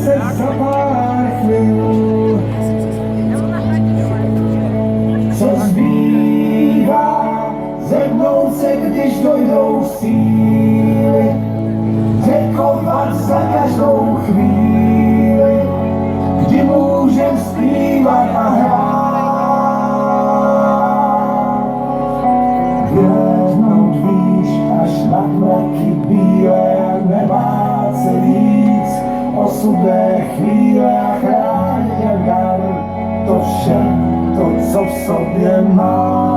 se za pár chvíľ. Co zbývá, zednout se, když dojdou síly, děkovat za každou chvíli, kdy můžem zpívat a hrát. Vyhlédnout výš až na mraky bílé, nemá se víc, osudné chvíle a chránit dar, to vše, to, co v sobě má.